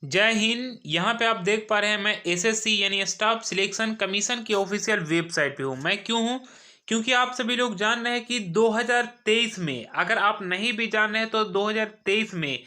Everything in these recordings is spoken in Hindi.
जय हिंद। यहाँ पे आप देख पा रहे हैं मैं एसएससी यानी स्टाफ सिलेक्शन कमीशन की ऑफिशियल वेबसाइट पे हूँ। मैं क्यों हूँ? क्योंकि आप सभी लोग जान रहे हैं कि 2023 में, अगर आप नहीं भी जान रहे हैं तो 2023 में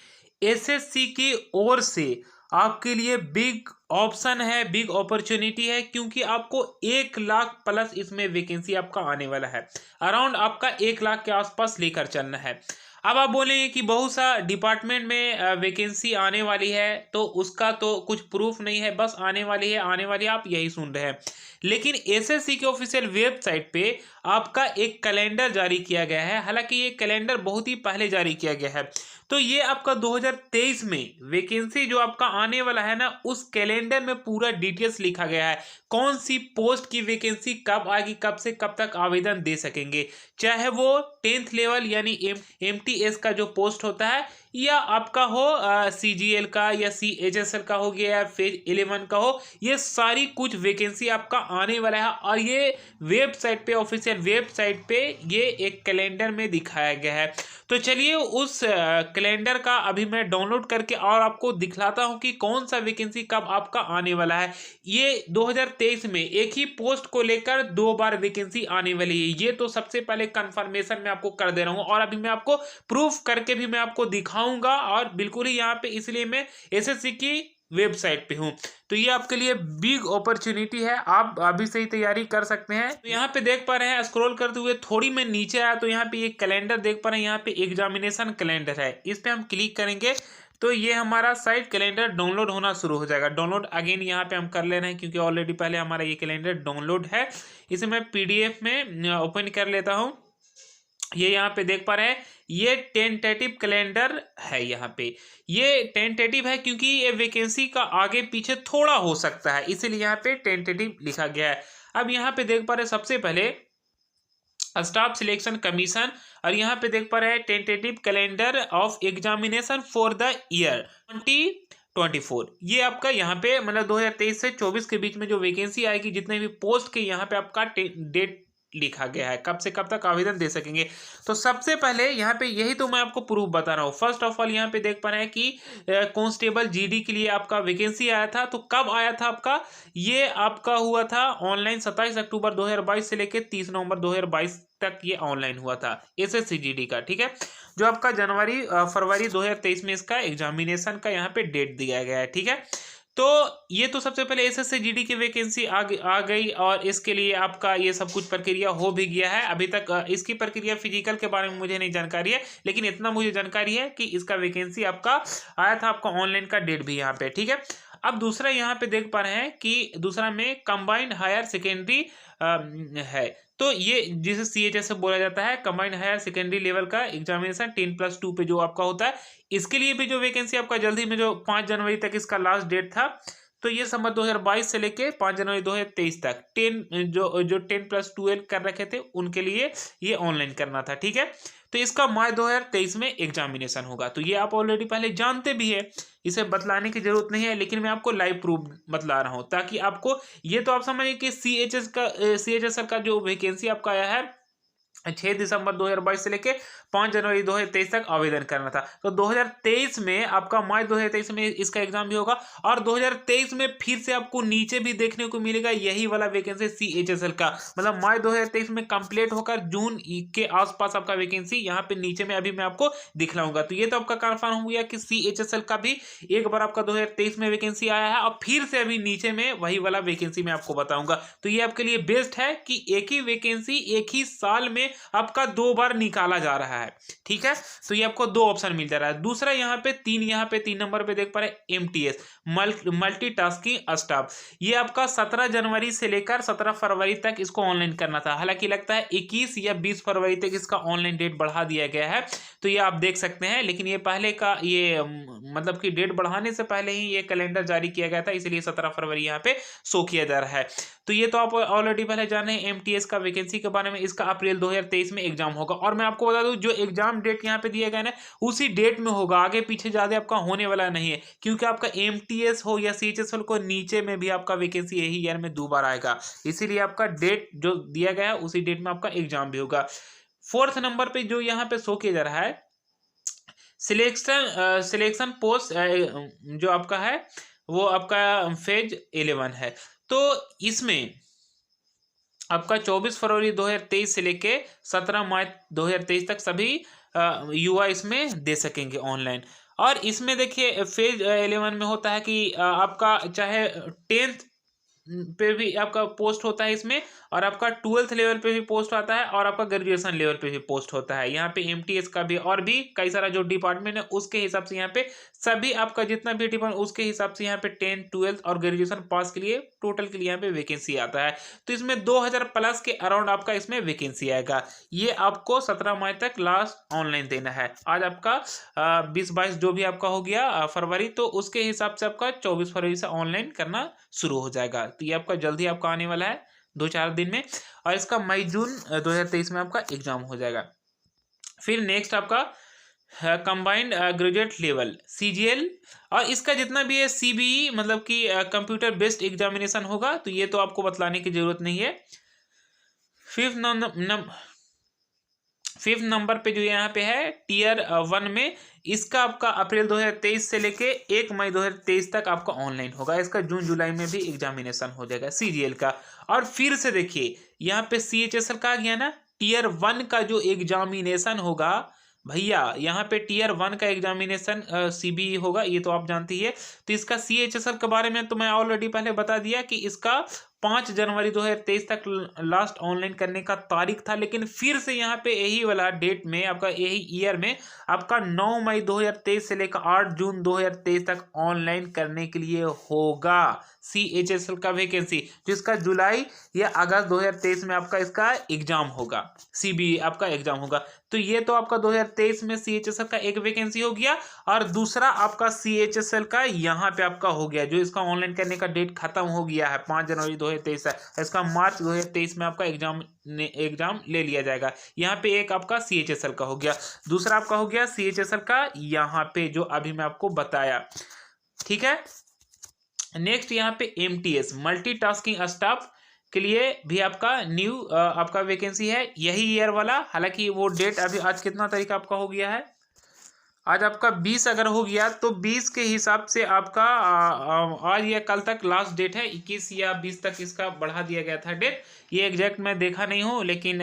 एसएससी की ओर से आपके लिए बिग ऑप्शन है, बिग अपॉर्चुनिटी है, क्योंकि आपको 1 लाख प्लस इसमें वैकेंसी आपका आने वाला है। अराउंड आपका 1 लाख के आसपास लेकर चलना है। अब आप बोलेंगे कि बहुत सा डिपार्टमेंट में वैकेंसी आने वाली है, तो उसका तो कुछ प्रूफ नहीं है, बस आने वाली है, आने वाली है, आप यही सुन रहे हैं। लेकिन एसएससी के ऑफिशियल वेबसाइट पे आपका एक कैलेंडर जारी किया गया है। हालांकि ये कैलेंडर बहुत ही पहले जारी किया गया है, तो ये आपका 2023 में वैकेंसी जो आपका आने वाला है ना, उस कैलेंडर में पूरा डिटेल्स लिखा गया है। कौन सी पोस्ट की वैकेंसी कब आएगी, कब से कब तक आवेदन दे सकेंगे, चाहे वो 10th लेवल यानी एमटीएस का जो पोस्ट होता है, या आपका हो सीजीएल का या सीएचएसएल का हो गया, या फिर 11 का हो। ये सारी कुछ वैकेंसी आपका आने वाला है, और ये वेबसाइट पे, ऑफिशियल वेबसाइट पे ये एक कैलेंडर में दिखाया गया है। तो चलिए उस कैलेंडर का अभी मैं डाउनलोड करके और आपको दिखलाता हूं कि कौन सा वैकेंसी कब आपका आने वाला है। ये 2023 में एक ही पोस्ट को लेकर 2 बार वैकेंसी आने वाली है। ये तो सबसे पहले कंफर्मेशन मैं आपको कर दे रहा हूं, और अभी मैं आपको प्रूफ करके भी मैं आपको दिखाऊंगा, और बिल्कुल ही यहाँ पे इसलिए मैं एसएससी की वेबसाइट पे हूँ। तो ये आपके लिए बिग अपॉर्चुनिटी है, आप अभी से ही तैयारी कर सकते हैं। तो यहाँ पे देख पा रहे हैं, स्क्रॉल करते हुए थोड़ी मैं नीचे आया तो यहाँ पे एक कैलेंडर देख पा रहे हैं। यहाँ पे एग्जामिनेशन कैलेंडर है, इस पे हम क्लिक करेंगे तो ये हमारा साइट कैलेंडर डाउनलोड होना शुरू हो जाएगा। डाउनलोड अगेन यहाँ पे हम कर ले रहे हैं, क्योंकि ऑलरेडी पहले हमारा ये कैलेंडर डाउनलोड है। इसे मैं पीडीएफ में ओपन कर लेता हूँ। ये यहाँ पे देख पा रहे हैं, ये टेंटेटिव कैलेंडर है। यहाँ पे ये टेंटेटिव है क्योंकि ये वैकेंसी का आगे पीछे थोड़ा हो सकता है, इसीलिए यहाँ पे टेंटेटिव लिखा गया है। अब यहाँ पे देख पा रहे हैं सबसे पहले स्टाफ सिलेक्शन कमीशन, और यहाँ पे देख पा रहे हैं tentative calendar of examination for the year 2024। ये आपका यहाँ पे मतलब 2023 से 24 के बीच में जो वैकेंसी आएगी, जितने भी पोस्ट के यहाँ पे आपका डेट लिखा गया है, कब से कब तक आवेदन दे सकेंगे। तो सबसे पहले यहाँ पे यही तो मैं आपको प्रूफ बता रहा हूँ। फर्स्ट ऑफ ऑल यहाँ पे देख पा रहे हैं कि कांस्टेबल जीडी के लिए आपका वैकेंसी आया था। तो कब आया था आपका? ये आपका हुआ था ऑनलाइन 27 अक्टूबर 2022 से लेकर 30 नवंबर 2022 तक ये ऑनलाइन हुआ था एसएससी जीडी का। ठीक है, जो आपका जनवरी फरवरी 2023 में इसका एग्जामिनेशन का यहाँ पे डेट दिया गया है। ठीक है, तो ये तो सबसे पहले एसएससी जीडी की वैकेंसी आ गई, और इसके लिए आपका ये सब कुछ प्रक्रिया हो भी गया है। अभी तक इसकी प्रक्रिया फिजिकल के बारे में मुझे नहीं जानकारी है, लेकिन इतना मुझे जानकारी है कि इसका वैकेंसी आपका आया था, आपका ऑनलाइन का डेट भी यहाँ पे। ठीक है, अब दूसरा यहाँ पे देख पा रहे हैं कि दूसरा में कंबाइंड हायर सेकेंडरी है। तो ये जिसे सीएचएस से बोला जाता है, कंबाइंड हायर सेकेंडरी लेवल का एग्जामिनेशन 10+2 पे जो आपका होता है, इसके लिए भी जो वैकेंसी आपका जल्दी में, जो 5 जनवरी तक इसका लास्ट डेट था, तो ये समझ 2022 से लेके 5 जनवरी 2023 तक 10+12 कर रखे थे, उनके लिए ये ऑनलाइन करना था। ठीक है, तो इसका मार्च 2023 में एग्जामिनेशन होगा। तो ये आप ऑलरेडी पहले जानते भी है, इसे बतलाने की जरूरत नहीं है, लेकिन मैं आपको लाइव प्रूफ बतला रहा हूं, ताकि आपको ये तो आप समझिए कि सीएचएसएल का जो वैकेंसी आपका आया है 6 दिसंबर 2022 से लेके 5 जनवरी 2023 तक आवेदन करना था। तो 2023 में आपका मार्च 2023 में इसका एग्जाम भी होगा, और 2023 में फिर से आपको नीचे भी देखने को मिलेगा यही वाला वैकेंसी सीएचएसएल का। मतलब मार्च 2023 में कंप्लीट होकर जून के आसपास आपका वैकेंसी यहाँ पे नीचे में अभी मैं आपको दिखलाऊंगा। तो ये तो आपका कंफर्म हो गया कि सीएचएसएल का भी एक बार आपका 2023 में वैकेंसी आया है, और फिर से अभी नीचे में वही वाला वैकेंसी मैं आपको बताऊंगा। तो ये आपके लिए बेस्ट है कि एक ही वैकेंसी एक ही साल में आपका 2 बार निकाला जा रहा है। ठीक है, तो ये आपको 2 ऑप्शन मिल जा रहा है। दूसरा यहाँ पे 3 नंबर पे देख पा रहे हैं एमटीएस, मल्टीटास्किंग स्टाफ। ये आपका 17 जनवरी से लेकर 17 फरवरी तक इसको ऑनलाइन करना था। हालांकि लगता है 21 या 20 फरवरी तक इसका ऑनलाइन डेट बढ़ा दिया गया है, तो ये आप देख सकते हैं। लेकिन ये पहले का ये मतलब कि डेट बढ़ाने से पहले ही ये कैलेंडर जारी किया गया था, इसलिए 17 फरवरी यहाँ पे शो किया जा रहा है। तो ये तो आप ऑलरेडी पहले जाने एमटीएस का वैकेंसी के बारे में। इसका अप्रैल 2023 में एग्जाम होगा, और मैं आपको बता दूं जो एग्जाम डेट यहाँ पे दिया गया ना, उसी डेट में होगा, आगे पीछे ज्यादा आपका होने वाला नहीं है, क्योंकि आपका एमटीएस हो या सीएचएसएल को नीचे में भी आपका वैकेंसी यही ईयर में 2 बार आएगा, इसीलिए आपका डेट जो दिया गया है उसी डेट में आपका एग्जाम भी होगा। 4th नंबर पे जो यहाँ पे शो किया जा रहा है सिलेक्शन पोस्ट जो आपका है वो आपका फेज 11 है। तो इसमें आपका 24 फरवरी 2023 से लेके 17 मार्च 2023 तक सभी युवा इसमें दे सकेंगे ऑनलाइन। और इसमें देखिए फेज 11 में होता है कि आपका चाहे 10th पे भी आपका पोस्ट होता है इसमें, और आपका 12th लेवल पे भी पोस्ट आता है, और आपका ग्रेजुएशन लेवल पे भी पोस्ट होता है। यहाँ पे एमटीएस का भी और भी कई सारा जो डिपार्टमेंट है उसके हिसाब से यहाँ पे सभी आपका जितना भी डिपार्टमेंट उसके हिसाब से यहाँ पे 10th 12th और ग्रेजुएशन पास के लिए टोटल के लिए यहाँ पे वैकेंसी आता है। तो इसमें 2000 प्लस के अराउंड आपका इसमें वैकेंसी आएगा। ये आपको 17 मई तक लास्ट ऑनलाइन देना है। आज आपका 20-22 जो भी आपका हो गया फरवरी, तो उसके हिसाब से आपका 24 फरवरी से ऑनलाइन करना शुरू हो जाएगा। तो ये आपका जल्दी आपका आने वाला है 2-4 दिन में, और इसका मई जून 2023 में आपका एग्जाम हो जाएगा। फिर नेक्स्ट आपका कंबाइंड ग्रेजुएट लेवल सीजीएल, और इसका जितना भी है सीबीई मतलब कि कंप्यूटर बेस्ड एग्जामिनेशन होगा, तो ये तो आपको बतलाने की जरूरत नहीं है। फिफ्थ नंबर पे जो यहाँ पे है टीयर 1 में, इसका आपका अप्रैल 2023 से लेके 1 मई 2023 तक आपका ऑनलाइन होगा। इसका जून जुलाई में भी एग्जामिनेशन हो जाएगा सीजीएल का। और फिर से देखिए यहाँ पे सीएचएसएल का गया ना, टीयर 1 का जो एग्जामिनेशन होगा भैया, यहाँ पे टीयर 1 का एग्जामिनेशन सीबीई होगा, ये तो आप जानती है। तो इसका सीएचएसएल के बारे में तो मैं ऑलरेडी पहले बता दिया कि इसका 5 जनवरी 2023 तक लास्ट ऑनलाइन करने का तारीख था, लेकिन फिर से यहाँ पे यही वाला डेट में आपका यही ईयर में आपका 9 मई 2023 से लेकर 8 जून 2023 तक ऑनलाइन करने के लिए होगा सीएचएसएल का वैकेंसी, जिसका जुलाई या अगस्त 2023 में आपका इसका एग्जाम होगा, सीबीई आपका एग्जाम होगा। तो ये तो आपका 2023 में सीएचएसएल का एक वैकेंसी हो गया, और दूसरा आपका सीएचएसएल का यहाँ पे आपका हो गया, जो इसका ऑनलाइन करने का डेट खत्म हो गया है 5 जनवरी 2023 है, इसका मार्च 2023 में आपका एग्जाम ले लिया जाएगा। यहाँ पे एक आपका सीएचएसएल का हो गया, दूसरा आपका हो गया सीएचएसएल का यहाँ पे जो अभी मैं आपको बताया। ठीक है, नेक्स्ट यहाँ पे एमटीएस मल्टीटास्किंग स्टाफ के लिए भी आपका न्यू आपका वैकेंसी है, यही ईयर वाला। हालांकि वो डेट अभी आज कितना तारीख आपका हो गया है, आज आपका 20 अगर हो गया तो 20 के हिसाब से आपका आज या कल तक लास्ट डेट है। 21 या 20 तक इसका बढ़ा दिया गया था डेट, ये एग्जैक्ट मैं देखा नहीं हूँ, लेकिन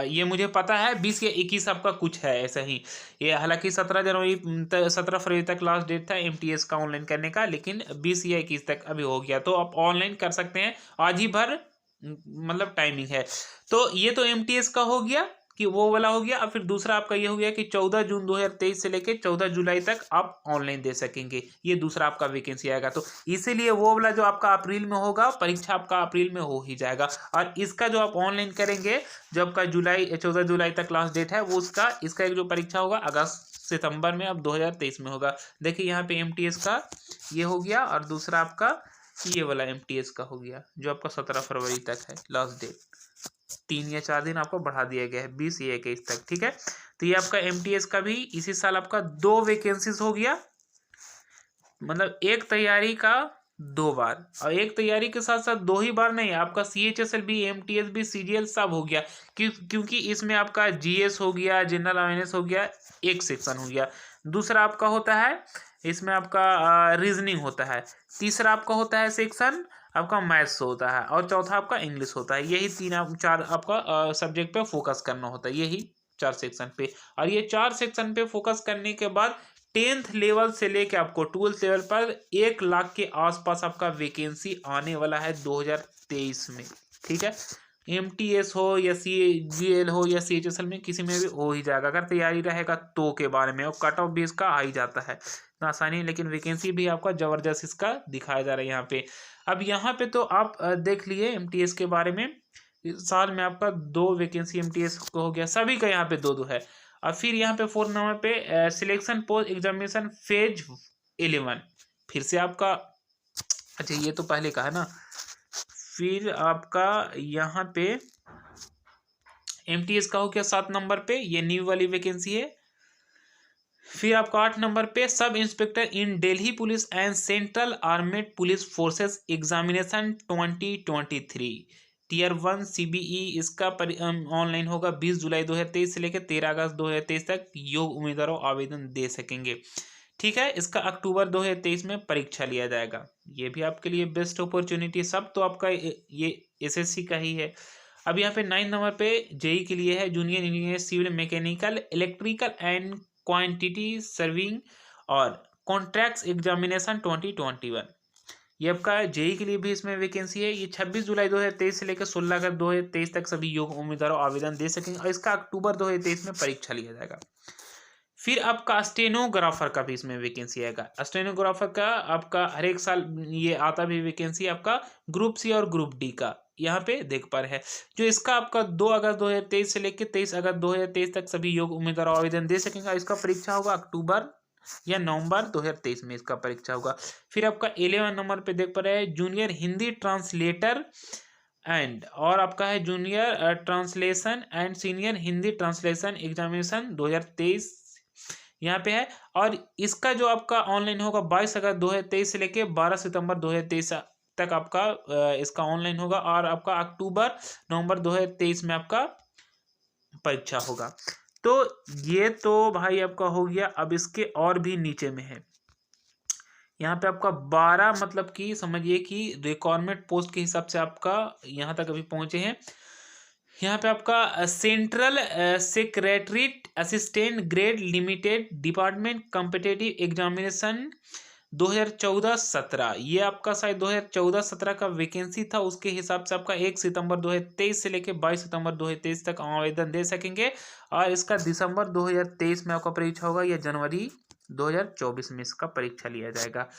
ये मुझे पता है 20 या 21 आपका कुछ है ऐसा ही। ये हालांकि 17 फरवरी तक लास्ट डेट था एमटीएस का ऑनलाइन करने का, लेकिन 20 या 21 तक अभी हो गया, तो आप ऑनलाइन कर सकते हैं, आज ही भर मतलब टाइमिंग है। तो ये तो एमटीएस का हो गया कि वो वाला हो गया। और फिर दूसरा आपका ये हो गया कि 14 जून 2023 से लेके 14 जुलाई तक आप ऑनलाइन दे सकेंगे, ये दूसरा आपका वैकेंसी आएगा। तो इसीलिए वो वाला जो आपका अप्रैल में होगा, परीक्षा आपका अप्रैल में हो ही जाएगा, और इसका जो आप ऑनलाइन करेंगे जो आपका 14 जुलाई तक लास्ट डेट है, वो इसका एक जो परीक्षा होगा अगस्त सितंबर में अब 2023 में होगा। देखिए यहाँ पे एमटीएस का ये हो गया, और दूसरा आपका ये वाला एमटीएस का हो गया जो आपका 17 फरवरी तक है लास्ट डेट। 3 या 4 दिन आपको बढ़ा दिया गया है 20 या 21 तक। ठीक है, तो ये आपका एमटीएस का भी इसी साल आपका 2 वैकेंसीज हो गया, मतलब एक तैयारी का 2 बार, और एक तैयारी के साथ साथ 2 ही बार नहीं, आपका सीएचएसएल भी एमटीएस भी सीजीएल सब हो गया, क्योंकि इसमें आपका जीएस हो गया, जनरल अवेयरनेस हो गया, एक सेक्शन हो गया। दूसरा आपका होता है इसमें आपका रीजनिंग होता है, तीसरा आपका होता है सेक्शन आपका मैथ्स होता है, और चौथा आपका इंग्लिश होता है। यही 3-4 आपका सब्जेक्ट पे फोकस करना होता है, यही 4 सेक्शन पे। और ये 4 सेक्शन पे फोकस करने के बाद 10th लेवल से लेके आपको 12th लेवल पर 1 लाख के आसपास आपका वैकेंसी आने वाला है 2023 में। ठीक है, एमटीएस हो या सीजीएल हो या सीएचएसएल में किसी में भी हो ही जाएगा, अगर तैयारी रहेगा तो के बारे में। और कट ऑफ भी इसका आ ही जाता है, इतना आसानी, लेकिन वैकेंसी भी आपका जबरदस्त इसका दिखाया जा रहा है यहाँ पे। अब यहाँ पे तो आप देख लिए एमटीएस के बारे में, इस साल में आपका 2 वैकेंसी एमटीएस को हो गया, सभी का यहाँ पे 2-2 है। और फिर यहाँ पे 4 नंबर पे सिलेक्शन पोस्ट एग्जामिनेशन फेज 11, फिर से आपका, अच्छा ये तो पहले का है ना। फिर आपका यहाँ पे एमटीएस का हो गया 7 नंबर पे, ये न्यू वाली वैकेंसी है। फिर आपका 8 नंबर पे sub inspector in Delhi police and central armed police forces examination 2023, tier 1 CBE इसका ऑनलाइन होगा 20 जुलाई 2023 से लेकर 13 अगस्त 2023 तक योग्य उम्मीदवारों आवेदन दे सकेंगे। ठीक है, इसका अक्टूबर 2023 में परीक्षा लिया जाएगा। ये भी आपके लिए बेस्ट अपॉर्चुनिटी, सब तो आपका ये एसएससी का ही है। अब यहाँ पे 9 नंबर पे जेई के लिए है, junior engineer civil mechanical electrical and quantity serving और कॉन्ट्रैक्ट्स एग्जामिनेशन 2021। ये आपका जेई के लिए भी इसमें वैकेंसी है। ये 26 जुलाई 2023 से लेकर 16 अगस्त 2023 तक सभी योग्य उम्मीदवारों आवेदन दे सकेंगे और इसका अक्टूबर 2023 में परीक्षा लिया जाएगा। फिर आपका स्टेनोग्राफर का भी इसमें वैकेंसी आएगा। स्टेनोग्राफर का आपका हर एक साल ये आता भी वैकेंसी आपका ग्रुप सी और ग्रुप डी का यहाँ पे देख पा रहे हैं। जो इसका आपका 2 अगस्त 2023 से लेकर 23 अगस्त 2023 तक सभी योग्य उम्मीदवार आवेदन दे सकेंगे। इसका परीक्षा होगा अक्टूबर या नवंबर 2023 में इसका परीक्षा होगा। फिर आपका 11 नंबर पे देख पा रहे हैं जूनियर हिंदी ट्रांसलेटर एंड और आपका है junior translation and senior Hindi translation examination 2023 यहाँ पे है। और इसका जो आपका ऑनलाइन होगा 22 अगस्त 2023 से लेके 12 सितंबर 2023 तक आपका इसका ऑनलाइन होगा और आपका अक्टूबर नवंबर 2023 में आपका परीक्षा होगा। तो ये तो भाई आपका हो गया। अब इसके और भी नीचे में है, यहाँ पे आपका 12 मतलब कि समझिए कि रिक्वायरमेंट पोस्ट के हिसाब से आपका यहाँ तक अभी पहुंचे हैं। यहाँ पे आपका central secretariat assistant grade limited department competitive examination 2014-17, ये आपका शायद 2014-17 का वैकेंसी था। उसके हिसाब से आपका 1 सितंबर 2023 से लेकर 22 सितंबर 2023 तक आवेदन दे सकेंगे और इसका दिसंबर 2023 में आपका परीक्षा होगा या जनवरी 2024 में इसका परीक्षा लिया जाएगा।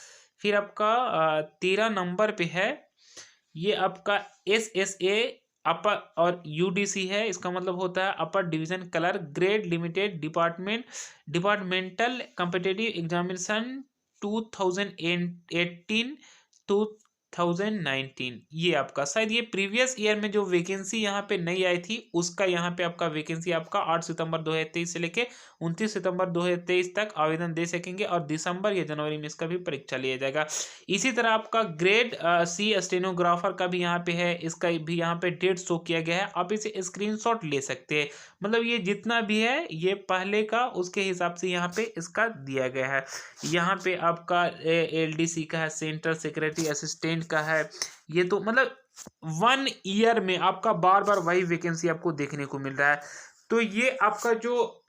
फिर आपका 13 नंबर पे है, ये आपका SSA अपर और UDC है। इसका मतलब होता है upper division clerk grade limited departmental competitive examination 2018 2019। ये आपका शायद ये प्रीवियस ईयर में जो वैकेंसी यहाँ पे नहीं आई थी उसका यहाँ पे आपका वैकेंसी आपका 8 सितंबर 2023 से लेके 29 सितंबर 2023 तक आवेदन दे सकेंगे और दिसंबर या जनवरी में इसका भी परीक्षा लिया जाएगा। इसी तरह आपका ग्रेड सी स्टेनोग्राफर का भी यहाँ पे है, इसका भी यहाँ पे डेट शो किया गया है। आप इसे स्क्रीनशॉट ले सकते हैं, मतलब ये जितना भी है ये पहले का उसके हिसाब से यहाँ पे इसका दिया गया है। यहाँ पे आपका LDC का है, सेंट्रल सेक्रेटरी असिस्टेंट का है। ये तो मतलब 1 ईयर में आपका बार बार वही वैकेंसी आपको देखने को मिल रहा है। तो ये आपका जो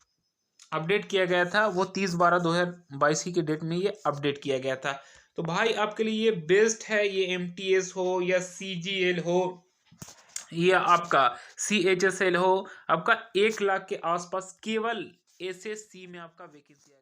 अपडेट किया गया था वो 30/12/2022 की के डेट में ये अपडेट किया गया था। तो भाई आपके लिए ये बेस्ट है, ये MTS हो या CGL हो या आपका CHSL हो, आपका 1 लाख के आसपास केवल SSC में आपका वैकेंसी आएगा।